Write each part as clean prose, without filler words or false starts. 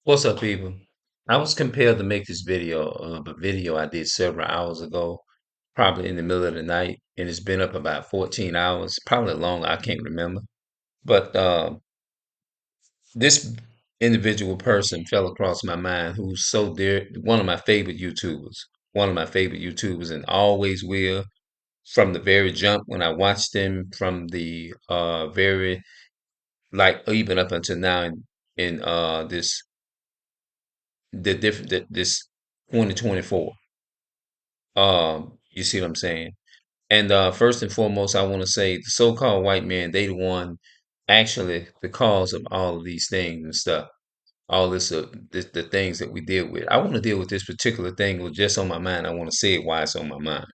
What's up, people? I was compelled to make this video of a video I did several hours ago, probably in the middle of the night, and it's been up about 14 hours, probably longer, I can't remember. But this individual person fell across my mind who's so dear, one of my favorite YouTubers, and always will from the very jump when I watched him from the very, like, even up until now in this 2024. You see what I'm saying? And first and foremost, I want to say the so-called white man, they the one actually the cause of all of these things and stuff. All the things that we deal with. I want to deal with this particular thing. It was just on my mind. I want to say it why it's on my mind.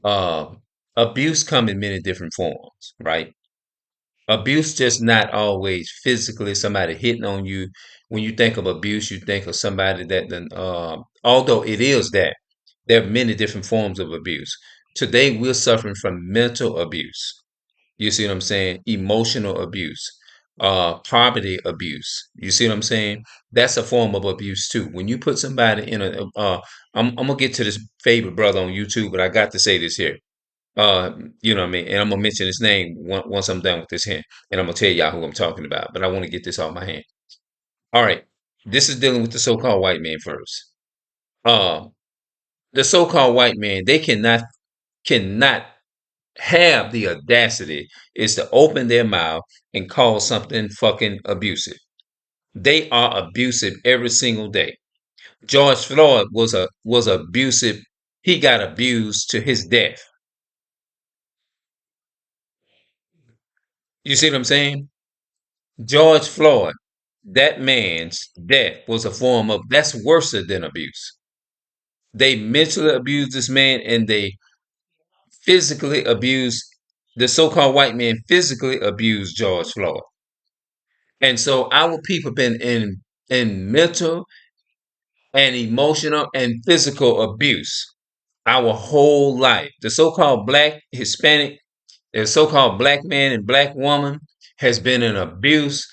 Uh, Abuse come in many different forms, right? Abuse just not always physically somebody hitting on you. When you think of abuse, you think of somebody that then although it is that there are many different forms of abuse. Today we're suffering from mental abuse. You see what I'm saying? Emotional abuse, poverty abuse. You see what I'm saying? That's a form of abuse too. When you put somebody in I'm gonna get to this favorite brother on YouTube, but I got to say this here. Uh, you know what I mean? And I'm gonna mention his name once I'm done with this hand, and I'm gonna tell y'all who I'm talking about. But I want to get this off my hand. All right, this is dealing with the so-called white man first. Uh, the so-called white man, they cannot have the audacity is to open their mouth and call something fucking abusive. They are abusive every single day. George Floyd was abusive. He got abused to his death. You see what I'm saying? George Floyd, that man's death was a form of that's worse than abuse. They mentally abused this man and they physically abused the so-called white man physically abused George Floyd. And so our people been in mental and emotional and physical abuse our whole life. The so-called black, Hispanic, the so-called black man and black woman has been in abuse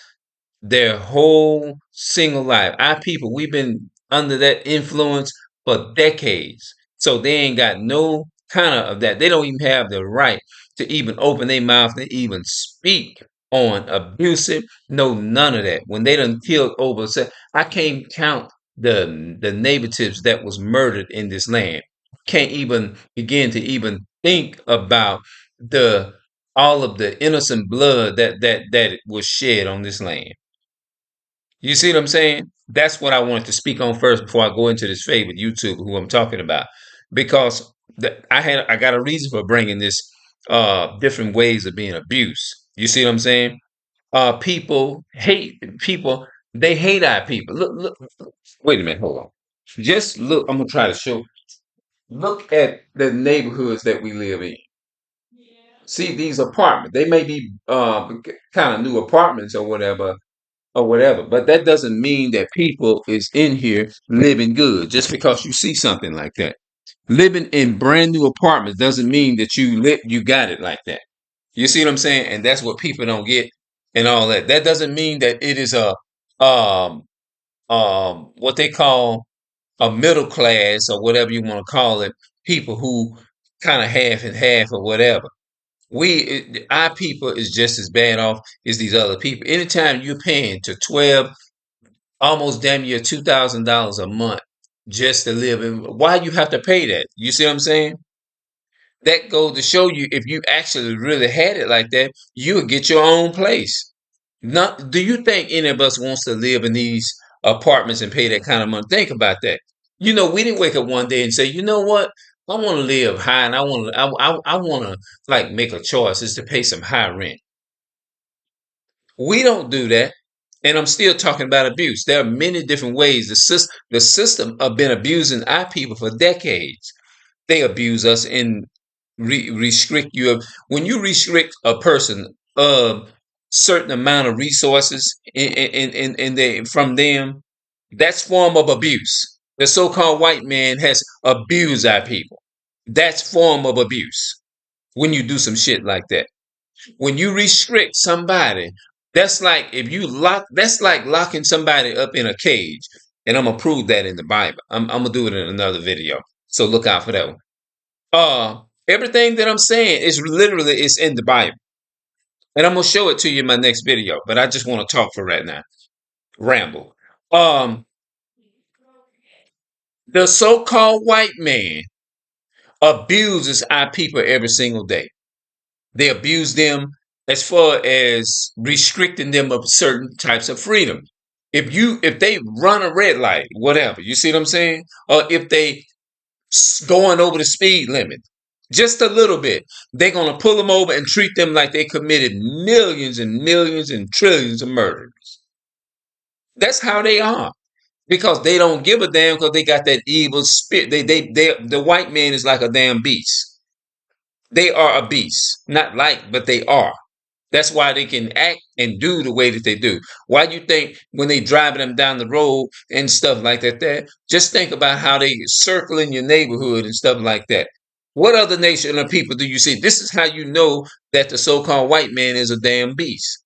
their whole single life. Our people, we've been under that influence for decades. So they ain't got no kind of that. They don't even have the right to even open their mouth to even speak on abusive. No, none of that. When they done killed over, I can't count the natives that was murdered in this land. Can't even begin to even think about the all of the innocent blood that was shed on this land. You see what I'm saying? That's what I wanted to speak on first before I go into this favorite YouTuber who I'm talking about, because I got a reason for bringing this different ways of being abused. You see what I'm saying? People. They hate our people. Look. Wait a minute. Hold on. Just look. I'm gonna try to show. Look at the neighborhoods that we live in. See these apartments. They may be kind of new apartments or whatever. But that doesn't mean that people is in here living good just because you see something like that. Living in brand new apartments doesn't mean that you got it like that. You see what I'm saying? And that's what people don't get and all that. That doesn't mean that it is a um what they call a middle class or whatever you want to call it, people who kind of half and half or whatever. Our people is just as bad off as these other people. Anytime you're paying to 12 almost damn near $2,000 a month just to live in. Why you have to pay that? You see what I'm saying? That goes to show you if you actually really had it like that, you would get your own place. Not, do you think any of us wants to live in these apartments and pay that kind of money? Think about that. You know, we didn't wake up one day and say, you know what? I want to live high and I want to like make a choice is to pay some high rent. We don't do that. And I'm still talking about abuse. There are many different ways the system have been abusing our people for decades. They abuse us and restrict you. When you restrict a person of certain amount of resources from them, that's form of abuse. The so-called white man has abused our people. That's form of abuse when you do some shit like that. When you restrict somebody That's like if you lock. That's like locking somebody up in a cage, and I'm gonna prove that in the Bible. I'm gonna do it in another video, so look out for that one. Everything that I'm saying is literally it's in the Bible, and I'm gonna show it to you in my next video. But I just want to talk for right now. Ramble. Um, the so-called white man abuses our people every single day. They abuse them as far as restricting them of certain types of freedom. If they run a red light, whatever, you see what I'm saying? Or if they going over the speed limit, just a little bit, they're gonna pull them over and treat them like they committed millions and millions and trillions of murders. That's how they are. Because they don't give a damn because they got that evil spirit. The white man is like a damn beast. They are a beast. Not like, but they are. That's why they can act and do the way that they do. Why do you think when they driving them down the road and stuff like that, just think about how they circle in your neighborhood and stuff like that. What other nation of people do you see? This is how you know that the so-called white man is a damn beast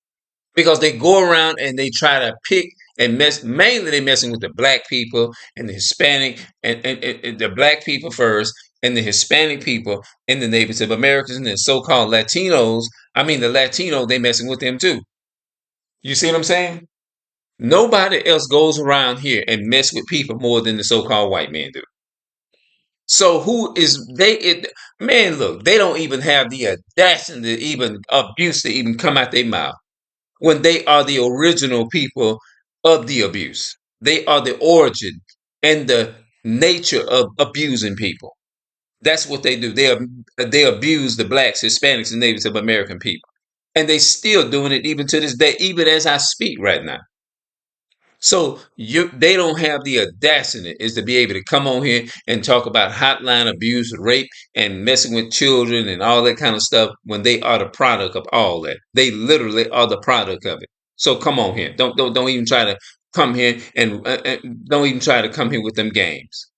because they go around and they try to pick and mess. Mainly, they messing with the black people and the Hispanic and the black people first, and the Hispanic people and the Native Americans and the so-called Latinos. I mean, the Latino, they messing with them too. You see what I'm saying? Nobody else goes around here and mess with people more than the so-called white men do. So who is they? Man, look, they don't even have the audacity to even abuse to even come out their mouth when they are the original people of the abuse. They are the origin and the nature of abusing people. That's what they do. They abuse the blacks, Hispanics, and Native American people, and they still doing it even to this day, even as I speak right now. So they don't have the audacity is to be able to come on here and talk about hotline abuse, rape, and messing with children and all that kind of stuff when they are the product of all that. They literally are the product of it. So come on here. Don't even try to come here and don't even try to come here with them games.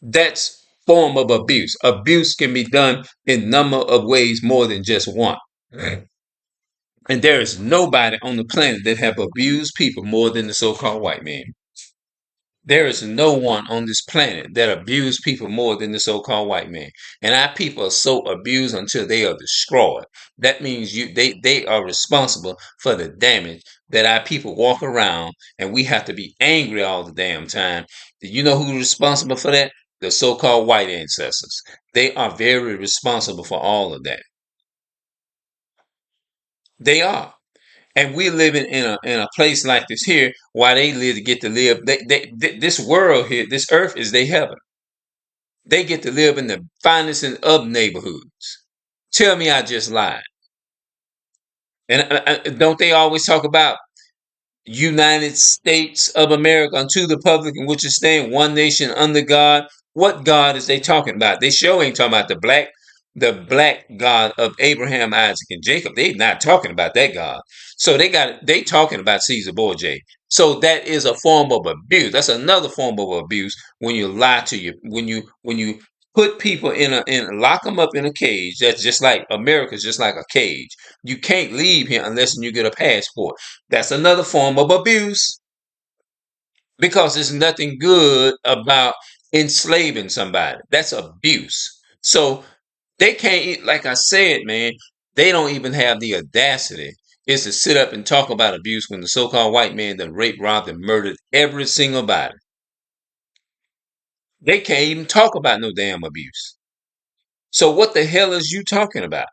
That's form of abuse. Abuse can be done in number of ways more than just one. And there is nobody on the planet that have abused people more than the so-called white man. There is no one on this planet that abused people more than the so-called white man. And our people are so abused until they are destroyed. That means they are responsible for the damage that our people walk around and we have to be angry all the damn time. Do you know who's responsible for that? The so-called white ancestors. They are very responsible for all of that. They are. And we're living in a place like this here while they live to get to live this world here, this earth is their heaven. They get to live in the finest of neighborhoods. Tell me I just lied. And don't they always talk about United States of America unto the public in which it stand one nation under God? What God is they talking about? They sure ain't talking about the black God of Abraham, Isaac, and Jacob. They not talking about that God. So they talking about Caesar Borgia. So that is a form of abuse. That's another form of abuse when you lie to you, when you put people in lock them up in a cage. That's just like America's just like a cage. You can't leave here unless you get a passport. That's another form of abuse because there's nothing good about enslaving somebody. That's abuse. So they can't, like I said, man, they don't even have the audacity is to sit up and talk about abuse when the so-called white man that raped, robbed, and murdered every single body. They can't even talk about no damn abuse. So what the hell is you talking about?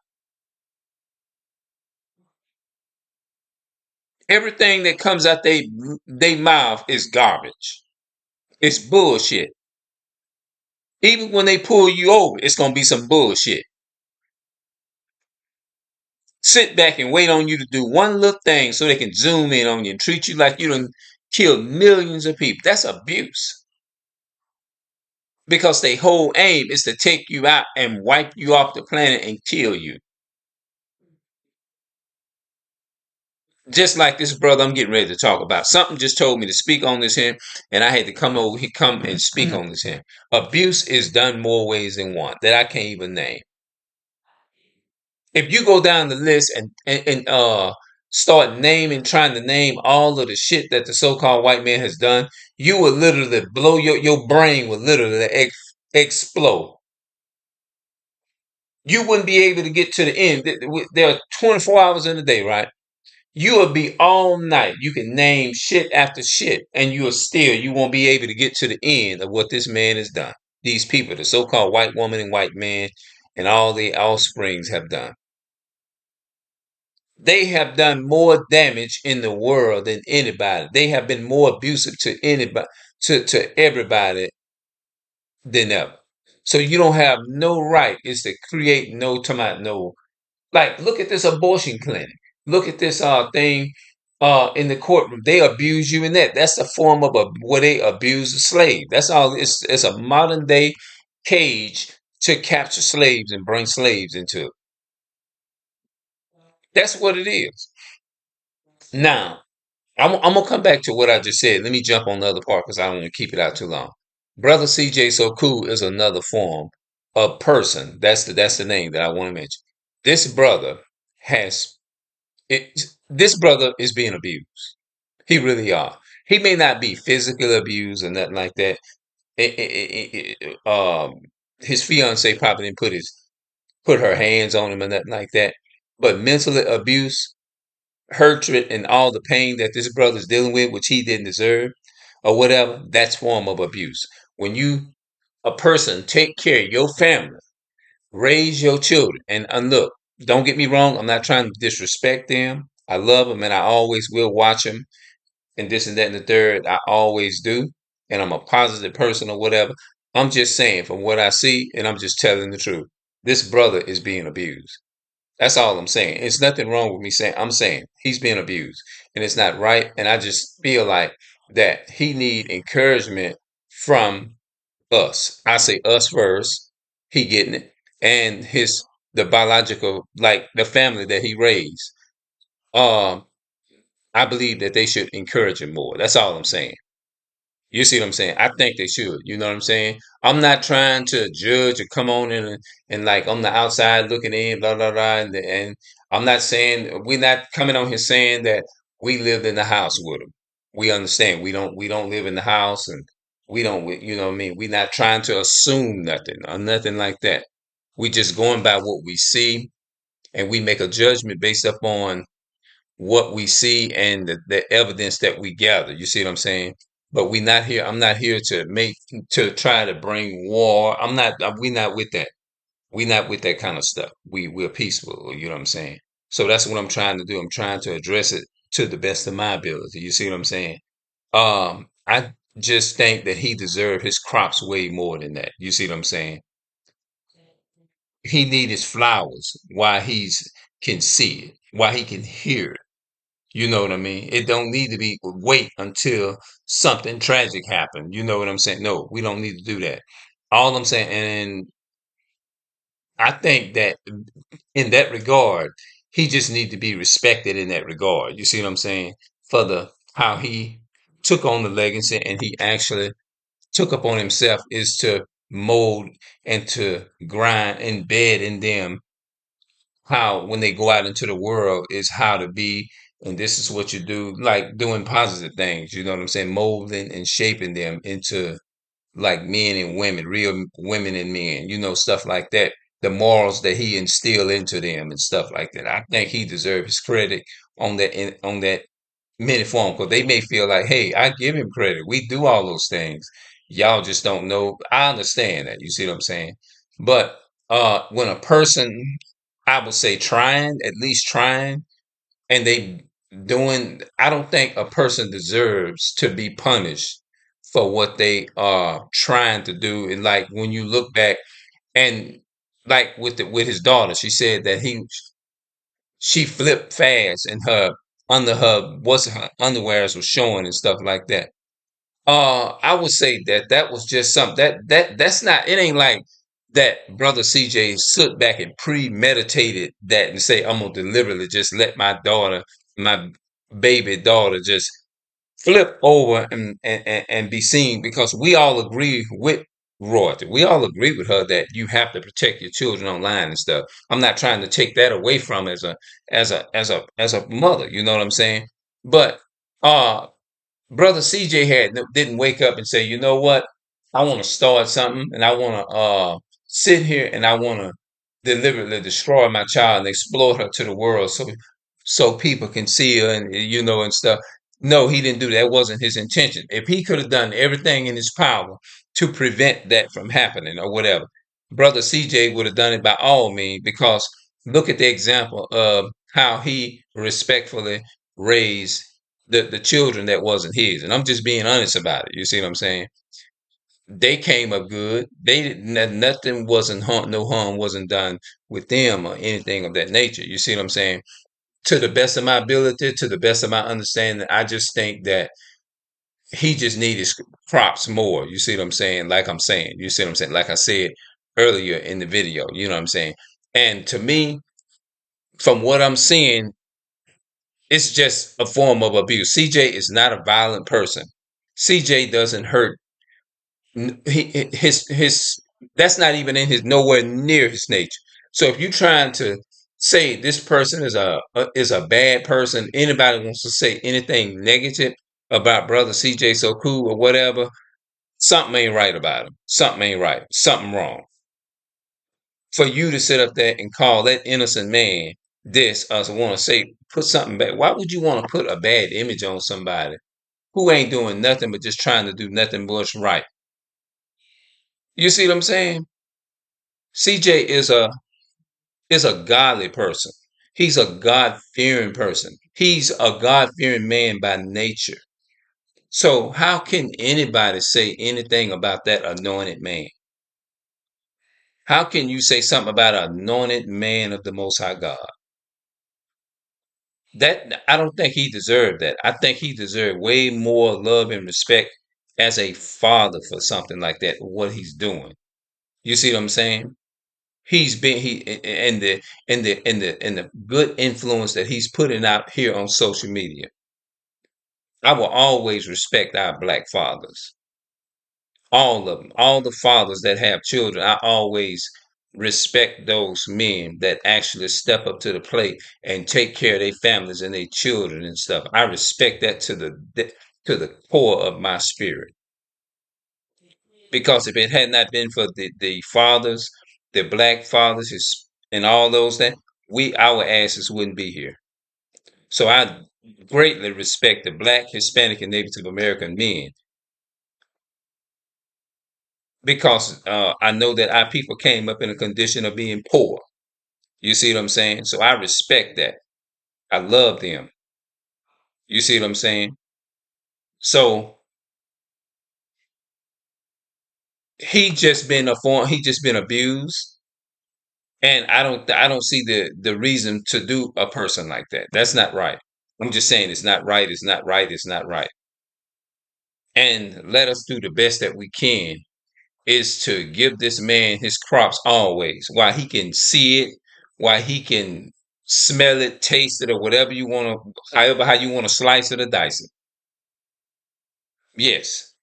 Everything that comes out they mouth is garbage. It's bullshit. Even when they pull you over, it's gonna be some bullshit. Sit back and wait on you to do one little thing so they can zoom in on you and treat you like you done killed millions of people. That's abuse. Because their whole aim is to take you out and wipe you off the planet and kill you. Just like this brother I'm getting ready to talk about. Something just told me to speak on this here, and I had to come and speak on this here. Abuse is done more ways than one that I can't even name. If you go down the list and start naming, trying to name all of the shit that the so-called white man has done, you will literally blow your brain will literally explode. You wouldn't be able to get to the end. There are 24 hours in a day, right? You will be all night. You can name shit after shit, and you won't be able to get to the end of what this man has done. These people, the so-called white woman and white man, and all the offsprings have done. They have done more damage in the world than anybody. They have been more abusive to anybody, to everybody than ever. So you don't have no right is to create no time no. Like, look at this abortion clinic. Look at this thing in the courtroom. They abuse you in that. That's the form of where they abuse a slave. That's all. It's a modern day cage to capture slaves and bring slaves into it. That's what it is. Now, I'm gonna come back to what I just said. Let me jump on the other part because I don't want to keep it out too long. Brother CJ So Cool is another form of person. That's the name that I want to mention. This brother has this brother is being abused. He really are. He may not be physically abused or nothing like that. His fiance probably didn't put her hands on him or nothing like that. But mentally abuse, hatred, and all the pain that this brother's dealing with, which he didn't deserve, or whatever, that's form of abuse. When you a person take care of your family, raise your children, and look, don't get me wrong, I'm not trying to disrespect them. I love them and I always will watch them and this and that and the third. I always do. And I'm a positive person or whatever. I'm just saying from what I see, and I'm just telling the truth. This brother is being abused. That's all I'm saying. It's nothing wrong with me saying I'm saying he's being abused and it's not right. And I just feel like that he need encouragement from us. I say us first. He getting it. And the biological, like the family that he raised. Um, I believe that they should encourage him more. That's all I'm saying. You see what I'm saying? I think they should. You know what I'm saying? I'm not trying to judge or come on in and like on the outside looking in, blah blah blah. And I'm not saying we're not coming on here saying that we lived in the house with them. We understand we don't live in the house and you know what I mean. We're not trying to assume nothing or nothing like that. We just going by what we see and we make a judgment based upon what we see and the evidence that we gather. You see what I'm saying? But we not here. I'm not here to try to bring war. I'm not. We not with that. We not with that kind of stuff. We're peaceful. You know what I'm saying? So that's what I'm trying to do. I'm trying to address it to the best of my ability. You see what I'm saying? I just think that he deserved his crops way more than that. You see what I'm saying? He need his flowers while he's can see it, while he can hear it. You know what I mean? It don't need to be wait until something tragic happened. You know what I'm saying? No, we don't need to do that. All I'm saying, and I think that in that regard, he just need to be respected in that regard. You see what I'm saying? For the how he took on the legacy and he actually took upon himself is to mold and to grind, embed in them how when they go out into the world is how to be and this is what you do like doing positive things, you know what I'm saying, molding and shaping them into like men and women, real women and men, stuff like that, the morals that he instilled into them and stuff like that. I think he deserves his credit on that many form because they may feel like, hey, I give him credit, we do all those things, y'all just don't know. I understand that, you see what I'm saying, but when a person, I would say trying, at least trying, and they doing, I don't think a person deserves to be punished for what they are trying to do. And like when you look back and like with his daughter, she said that she flipped fast and her under her what's her underwears was showing and stuff like that. I would say that that was just something that's not. It ain't like that. Brother CJ sit back and premeditated that and say, "I'm gonna deliberately just let my baby daughter, just flip over and be seen." Because we all agree with. royalty. We all agree with her that you have to protect your children online and stuff. I'm not trying to take that away from as a mother. You know what I'm saying? But uh Brother CJ didn't wake up and say, you know what? I want to start something and I want to sit here and I want to deliberately destroy my child and exploit her to the world so people can see her and and stuff. No, he didn't do that. That wasn't his intention. If he could have done everything in his power to prevent that from happening or whatever, Brother CJ would have done it by all means, because look at the example of how he respectfully raised the children that wasn't his. And I'm just being honest about it. You see what I'm saying? They came up good. They didn't, nothing wasn't harm, no harm wasn't done with them or anything of that nature. You see what I'm saying? To the best of my ability, to the best of my understanding, I just think that he just needed props more. You see what I'm saying? Like I'm saying, you see what I'm saying? Like I said earlier in the video, you know what I'm saying? And to me, from what I'm seeing, it's just a form of abuse. CJ is not a violent person. CJ doesn't hurt. His that's not even in his nowhere near his nature. So if you're trying to say this person is a bad person, anybody wants to say anything negative about brother CJ so cool or whatever, something ain't right about him. Something ain't right. Something wrong. For you to sit up there and call that innocent man this, us want to say put something back. Why would you want to put a bad image on somebody who ain't doing nothing but just trying to do nothing but what's right? You see what I'm saying? CJ is a godly person. He's a God fearing person. He's a God fearing man by nature. So how can anybody say anything about that anointed man? How can you say something about an anointed man of the Most High God? That I don't think he deserved that. I think he deserved way more love and respect as a father for something like that. What he's doing, you see what I'm saying? He's been he and the good influence that he's putting out here on social media. I will always respect our black fathers, all of them, all the fathers that have children. I always respect those men that actually step up to the plate and take care of their families and their children and stuff. I respect that to the core of my spirit, because if it had not been for the fathers, the black fathers, and all those that our asses wouldn't be here. So I greatly respect the black, Hispanic, and Native American men, because I know that our people came up in a condition of being poor. You see what I'm saying? So I respect that. I love them. You see what I'm saying? So he just been abused, and I don't see the reason to do a person like that. That's not right. I'm just saying it's not right. It's not right. It's not right. And let us do the best that we can is to give this man his crops always, while he can see it, while he can smell it, taste it, or whatever you want to, however how you want to slice it or dice it. Yes,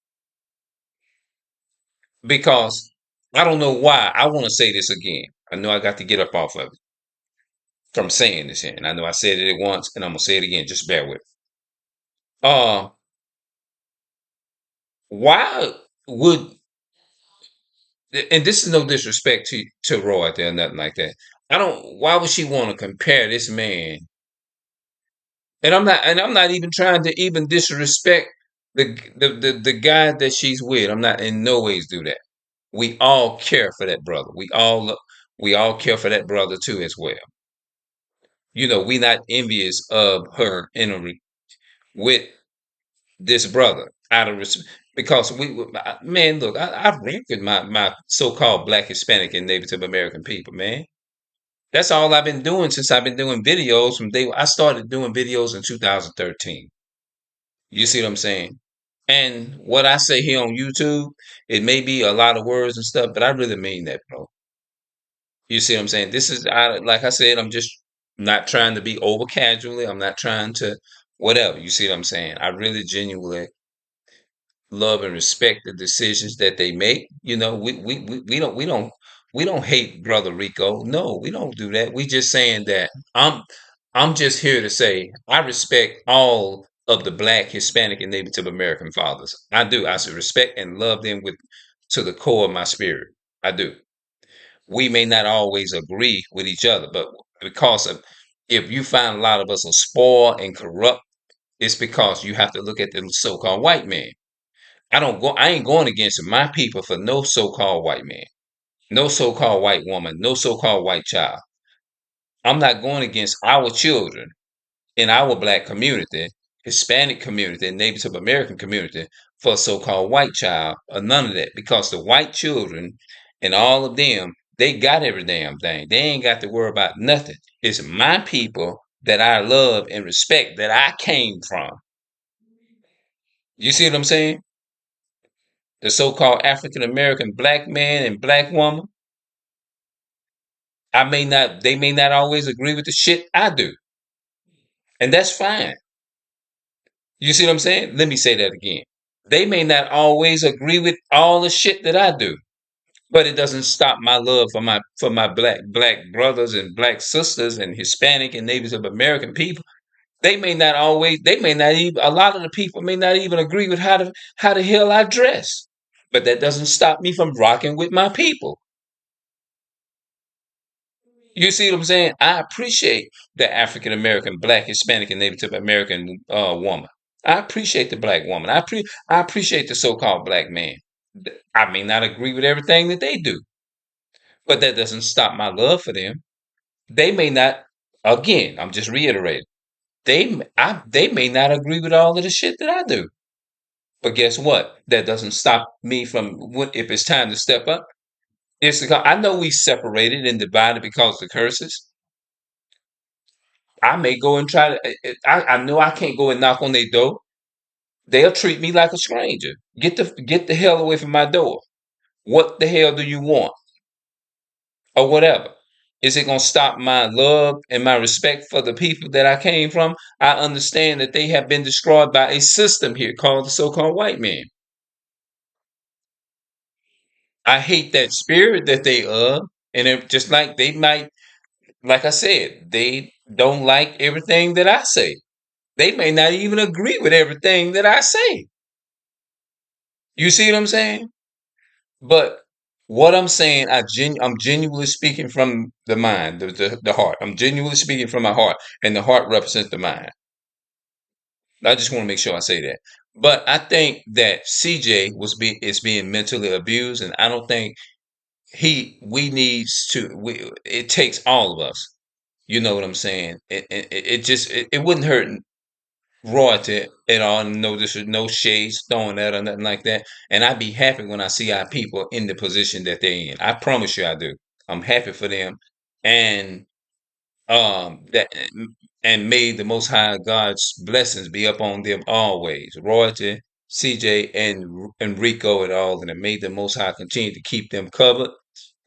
because I don't know why. I want to say this again. I know I got to get up off of it from saying this here, and I know I said it once, and I'm gonna say it again. Just bear with me. Uh, why would, and this is no disrespect to Roy or nothing like that. I don't. Why would she want to compare this man? And I'm not even trying to even disrespect the guy that she's with. I'm not in no ways do that. We all care for that brother. We all care for that brother too as well. We not envious of her with this brother out of respect, because man, look, I rank with my so-called Black, Hispanic, and Native American people, man. That's all I've been doing since I've been doing videos from day. I started doing videos in 2013. You see what I'm saying? And what I say here on YouTube, it may be a lot of words and stuff, but I really mean that, bro. You see what I'm saying? Like I said, I'm just not trying to be over casually. I'm not trying to whatever. You see what I'm saying? I really genuinely love and respect the decisions that they make. You know, we don't hate Brother Rico. No, we don't do that. We just saying that I'm just here to say I respect all of the Black, Hispanic, and Native American fathers. I do. I should respect and love them with to the core of my spirit. I do. We may not always agree with each other, but because of if you find a lot of us are spoiled and corrupt, it's because you have to look at the so-called white man. I ain't going against my people for no so-called white man, no so-called white woman, no so-called white child. I'm not going against our children in our Black community, Hispanic community, and Native American community for a so-called white child or none of that because the white children and all of them, they got every damn thing. They ain't got to worry about nothing. It's my people that I love and respect that I came from. You see what I'm saying? The so-called African American black man and black woman. They may not always agree with the shit I do. And that's fine. You see what I'm saying? Let me say that again. They may not always agree with all the shit that I do, but it doesn't stop my love for my black brothers and black sisters and Hispanic and Native American people. They may not even a lot of the people may not even agree with how the hell I dress. But that doesn't stop me from rocking with my people. You see what I'm saying? I appreciate the African American, Black, Hispanic, and Native American woman. I appreciate the black woman. I appreciate the so-called black man. I may not agree with everything that they do, but that doesn't stop my love for them. They may not. Again, I'm just reiterating. They may not agree with all of the shit that I do, but guess what? That doesn't stop me from if it's time to step up. I know we separated and divided because of the curses. I may go and try to. I know I can't go and knock on their door. They'll treat me like a stranger. Get the hell away from my door. What the hell do you want? Or whatever. Is it gonna stop my love and my respect for the people that I came from? I understand that they have been destroyed by a system here called the so-called white man. I hate that spirit that they and just like they might, like I said, they don't like everything that I say. They may not even agree with everything that I say. You see what I'm saying? But what I'm saying, I'm genuinely speaking from the mind, the heart. I'm genuinely speaking from my heart, and the heart represents the mind. I just want to make sure I say that. But I think that CJ is being mentally abused, and I don't think we needs to. It takes all of us. You know what I'm saying? It wouldn't hurt royalty at all. No, this is no shades thrown at or nothing like that. And I'd be happy when I see our people in the position that they're in. I promise you, I do. I'm happy for them, and that and may the Most High God's blessings be upon them always. Royalty, CJ, and Rico, and all, and may the Most High continue to keep them covered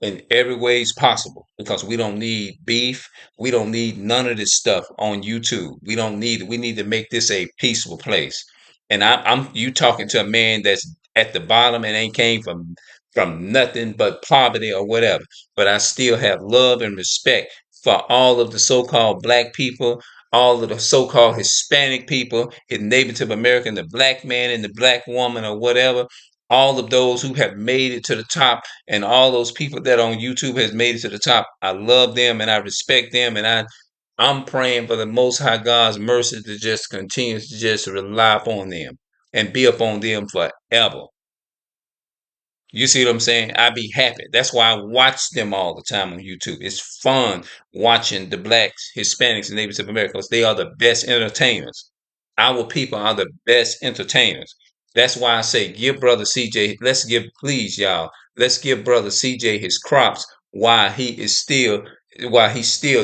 in every ways possible because we don't need beef. We don't need none of this stuff on YouTube. We don't need it. We need to make this a peaceful place. And I'm you talking to a man that's at the bottom and ain't came from nothing but poverty or whatever. But I still have love and respect for all of the so-called black people, all of the so-called Hispanic people, his Native American, the black man and the black woman or whatever, all of those who have made it to the top and all those people that on YouTube has made it to the top. I love them and I respect them and I'm praying for the Most High God's mercy to just continue to just rely upon them and be upon them forever. You see what I'm saying? I be happy. That's why I watch them all the time on YouTube. It's fun watching the blacks, Hispanics, and Native Americans. They are the best entertainers. Our people are the best entertainers. That's why I say, give brother CJ. Please, y'all. Let's give brother CJ his crops while he's still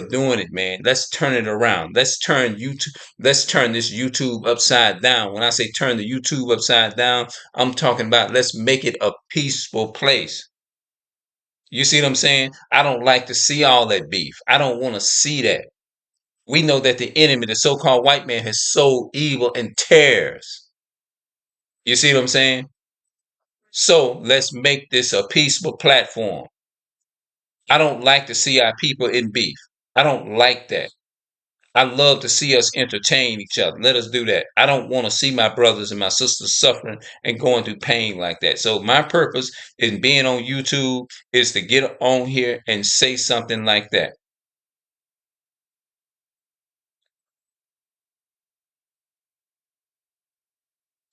doing it, man. Let's turn it around. Let's turn YouTube. Let's turn this YouTube upside down. When I say turn the YouTube upside down, I'm talking about let's make it a peaceful place. You see what I'm saying? I don't like to see all that beef. I don't want to see that. We know that the enemy, the so-called white man, has sowed evil and tares. You see what I'm saying? So let's make this a peaceful platform. I don't like to see our people in beef. I don't like that. I love to see us entertain each other. Let us do that. I don't want to see my brothers and my sisters suffering and going through pain like that. So my purpose in being on YouTube is to get on here and say something like that.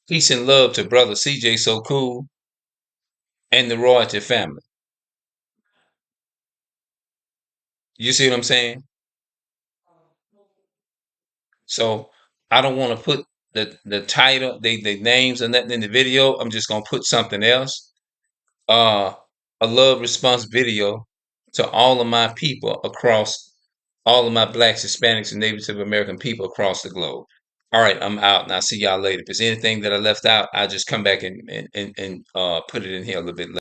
Peace and love to brother CJ So Cool and the Royalty family. You see what I'm saying? So I don't want to put the title, the names or nothing in the video. I'm just gonna put something else. Uh, a love response video to all of my people across all of my blacks, Hispanics, and Native American people across the globe. All right, I'm out and I'll see y'all later. If there's anything that I left out, I'll just come back and put it in here a little bit later.